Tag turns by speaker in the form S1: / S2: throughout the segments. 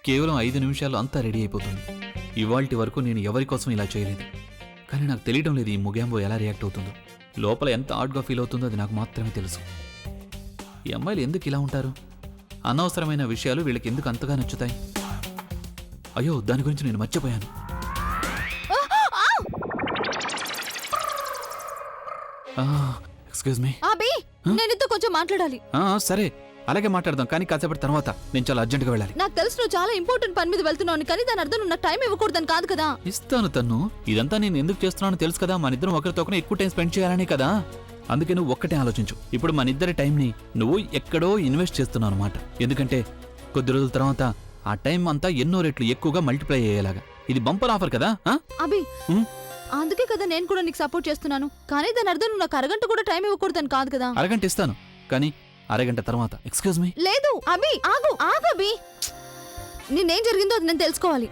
S1: కేవలం 5 నిమిషాల్లో అంతా రెడీ అయిపోతుంది. ఇవాల్టి వరకు నేను ఎవరి కోసం ఇలా చేయలేదు. కానీ నాకు తెలియడం లేదు ఈ ముగ్యాంబో ఎలా రియాక్ట్ అవుతుందో. లోపల ఎంత ఆడ్గా ఫీల్ అవుతుందో అది నాకు మాత్రమే తెలుసు. ఈ అమ్మాయిలు ఎందుకు ఇలా ఉంటారు? అనవసరమైన విషయాలు వీళ్ళకి ఎందుకు అంతగా నచ్చుతాయి? అయ్యో, దాని గురించి నేను మర్చిపోయాను. Excuse me.
S2: నేనితో కొంచెం మాట్లాడాలి.
S1: సరే, అలాగే మాట్లాడదాం, కానీ కాసేపటి తర్వాత. నేను చాలా అర్జెంట్గా వెళ్ళాలి.
S2: నాకు తెలుసు నువ్వు చాలా ఇంపార్టెంట్ పని మీద వెళ్తున్నావు, కానీ దాని అర్థం నువ్వు నాకు టైం ఇవ్వకూడదని కాదు కదా.
S1: ఇస్తాను తన్ను. ఇదంతా నేను ఎందుకు చేస్తున్నానో తెలుసు కదా. మన ఇద్దరం ఒకరితో ఒకరు ఎక్కువ టైం స్పెండ్ చేయాలనే కదా. అందుకే నువ్వు ఒక్కటే ఆలోచించు. ఇప్పుడు మన ఇద్దరి టైంని నువ్వు ఎక్కడో ఇన్వెస్ట్ చేస్తున్నావు అనమాట. ఎందుకంటే కొద్ది రోజుల తర్వాత ఆ టైం అంతా ఎన్నో రెట్లు ఎక్కువగా మల్టిప్లై అయ్యేలాగా. ఇది బంపర్ ఆఫర్ కదా.
S2: అభి, అందుకే కదా నేను కూడా నీకు సపోర్ట్ చేస్తున్నాను. కానీ దాని అర్థం నువ్వు నాకు అరగంట కూడా టైం ఇవ్వకూడదని కాదు కదా.
S1: అరగంట ఇస్తాను, కానీ అరగంట తర్వాత. Excuse me.
S2: లేదు అభి, ఆగు ఆగు అభి. నిన్నేం జరిగిందో అది నేను తెలుసుకోవాలి.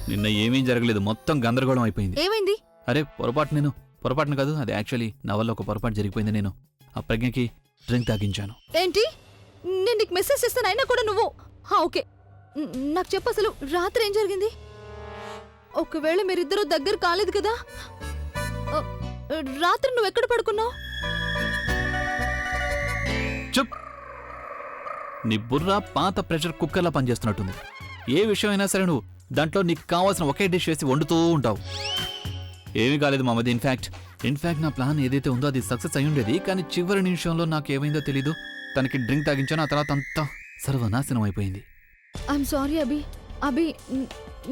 S1: నిన్న ఏమేం జరగలేదు, మొత్తం గందరగోళం అయిపోయింది.
S2: ఏమైంది?
S1: అరే పొరపాటును కాదు, అది యాక్చువల్లీ నా వల్ల ఒక పొరపాటు జరిగిపోయింది. నేను ఆ ప్రజ్ఞకి డ్రింక్ తాగించాను.
S2: ఏంటి? నేను నీకు మెసేజ్ చేస్తాను అయినా కూడా నువ్వు ఓకే నాకు చెప్పు, అసలు రాత్రి ఏం జరిగింది? ఒకవేళ మీరిద్దరూ దగ్గర కాలేదు కదా, రాత్రి నువ్వు ఎక్కడ పడుకున్నావు?
S1: చెప్. నీ బుర్ర పాత ప్రెషర్ కుక్కర్లా పనిచేస్తున్నట్టుంది. ఏ విషయం అయినా సరే నువ్వు దాంట్లో నీకు కావాల్సిన ఒకే డిష్ వేసి వండుతూ ఉంటావు. ఏమీ కాలేదు మామది. ఇన్ఫాక్ట్ నా ప్లాన్ ఏదైతే ఉందో అది సక్సెస్ అయి ఉండేది. కానీ చివరి నిమిషంలో నాకు ఏమైందో తెలీదు. తనకి డ్రింక్ తాగించాను, ఆ తర్వాత అంతా సర్వనాశనం అయిపోయింది.
S2: ఐఎమ్ సారీ అభి. అభి,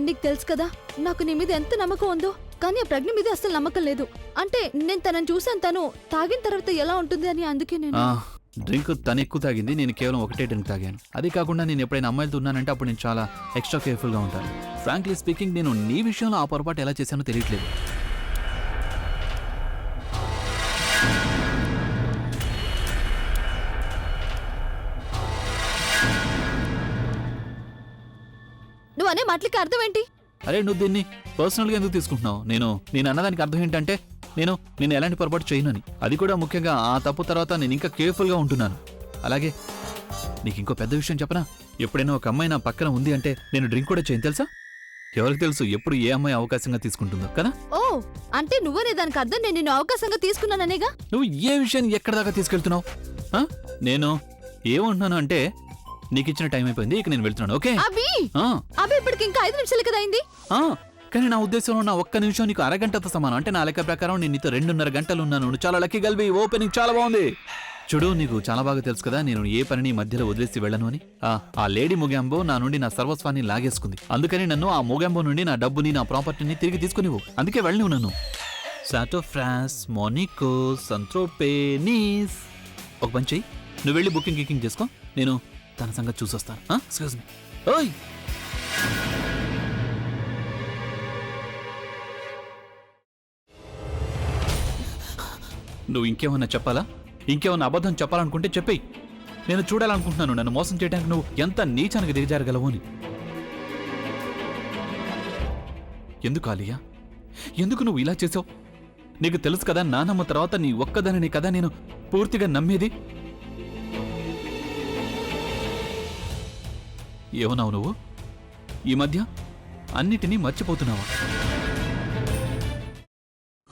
S2: నీకు తెలుసు కదా నాకు నీ మీద ఎంత నమ్మకం ఉందో, కానీ ఆ ప్రజ్ఞ మీద అసలు నమ్మకం లేదు. అంటే నేను తనని చూసాను, తను తాగిన తర్వాత ఎలా ఉంటుంది అని. అందుకే నేను
S1: డ్రింక్ తను ఎక్కువ తాగింది, నేను కేవలం ఒకటే డ్రింక్ తాగాను. అది కాకుండా నేను ఎప్పుడైనా అమ్మాయిలతో ఉన్నానంటే అప్పుడు నేను చాలా ఎక్స్ట్రా కేర్ఫుల్గా ఉంటాను. ఫ్రాంక్లీ స్పీకింగ్, నేను నీ విషయంలో ఆ పొరపాటు ఎలా చేశానో తెలియట్లేదు.
S2: నువ్వు అనే మాటలకి అర్థం ఏంటి?
S1: అరే, నువ్వు దీన్ని పర్సనల్గా ఎందుకు తీసుకుంటున్నావు? నేను అన్నదానికి అర్థం ఏంటంటే నేను ఎలాంటి పొరపాటు చేయనని. అది కూడా ముఖ్యంగా ఆ తప్పు తర్వాత నేను ఇంకా కేర్ఫుల్గా ఉంటున్నాను. అలాగే నీకు ఇంకో పెద్ద విషయం చెప్పనా? ఎప్పుడైనా ఒక అమ్మాయి నా పక్కన ఉంది అంటే నేను డ్రింక్ కూడా చేయను, తెలుసా? ఎవరికి తెలుసు ఎప్పుడు ఏ అమ్మాయి అవకాశంగా తీసుకుంటుందో కదా.
S2: ఓ, అంటే నువ్వనే దానికి అర్థం నేను నిన్ను అవకాశంగా తీసుకున్నాననేగా.
S1: నువ్వు ఏ విషయాన్ని ఎక్కడ దాకా తీసుకెళ్తున్నావు? నేను ఏమంటున్నాను అంటే నీకు ఇచ్చిన టైం అయిపోయింది, ఇక నేను వెళ్తున్నాను. ఓకే
S2: అభి, ఇప్పటికి ఇంకా 5 నిమిషాలు కదా అయింది.
S1: కానీ నా ఉద్దేశంలో నా ఒక్క నిమిషం నీకు అరగంటతో సమానం. అంటే నా లెక్క ప్రకారం నేను నీతో 2.5 గంటలు ఉన్నాను. నువ్వు చాలా లక్కీ గల్బీ. ఓపెనింగ్ చాలా బాగుంది. చూడు, నీకు చాలా బాగా తెలుసు కదా నేను ఏ పనిని మధ్యలో వదిలేసి వెళ్ళను అని. ఆ లేడీ ముగాంబో నా నుండి నా సర్వస్వాన్ని లాగేసుకుంది. అందుకని నన్ను ఆ ముగాంబో నుండి నా డబ్బుని, నా ప్రాపర్టీని తిరిగి తీసుకునివ్వు. అందుకే వెళ్ళి నన్ను సాటో ఫ్రాన్స్, మోనికో, సంత్రోపే, నీస్ ఒక పని చెయ్యి. నువ్వు వెళ్ళి బుకింగ్ చేసుకో, నేను తన సంగతి చూసొస్తాను. Excuse me. ఓయ్, నువ్వు ఇంకేమన్నా చెప్పాలా? ఇంకేమన్నా అబద్ధం చెప్పాలనుకుంటే చెప్పేయి. నేను చూడాలనుకుంటున్నాను నన్ను మోసం చేయడానికి నువ్వు ఎంత నీచానికి దిగజారగలవు అని. ఎందుకు ఆలియా, ఎందుకు నువ్వు ఇలా చేసావు? నీకు తెలుసు కదా నానమ్మ తర్వాత నీ ఒక్కదానిని కదా నేను పూర్తిగా నమ్మేది. ఏమన్నావు నువ్వు? ఈ మధ్య అన్నిటినీ మర్చిపోతున్నావా?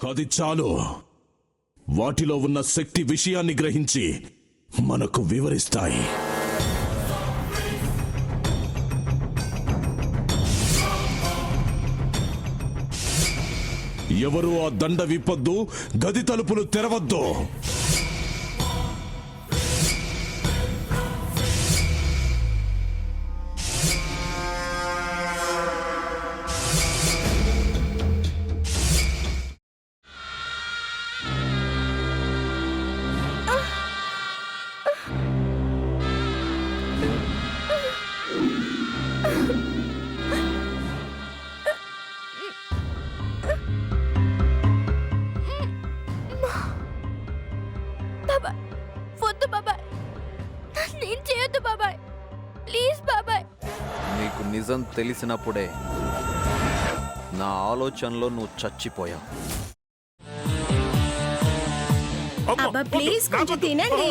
S3: అది చాలు. వాటిలో ఉన్న శక్తి విషయాన్ని గ్రహించి మనకు వివరిస్తాయి. ఎవరు ఆ దండ విప్పొద్దు, గది తలుపులు తెరవద్దు.
S4: నీకు నిజం తెలిసినప్పుడే నా ఆలోచనలో నువ్వు చచ్చిపోయావు.
S5: అబ్బా ప్లీజ్ కొంచెం తినండి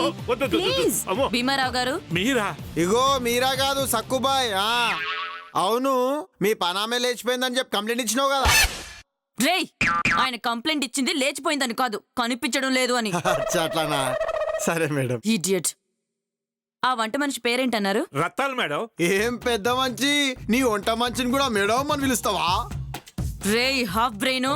S5: ప్లీజ్.
S6: భీమారావు గారు
S7: మీరా?
S8: ఇగో మీరా కాదు సక్కుబాయ్. అవును, మీ పనామే లేచిపోయిందని చెప్పి కంప్లైంట్ ఇచ్చినావు కదా.
S6: రేయ్, ఆయన కంప్లైంట్ ఇచ్చింది లేచిపోయిందని కాదు, కనిపించడం లేదు అని.
S8: అచ్చా, అట్లానా? సరే మేడం.
S6: ఇడియట్. ఆ వంట మనిషి పేరేంటన్నారు?
S7: రత్తాలు మేడం.
S8: ఏం పెద్ద మంచి, నీ వంట మంచిని కూడా మేడం అని పిలుస్తావా?
S6: రేయ్ హాఫ్ బ్రెయిన్,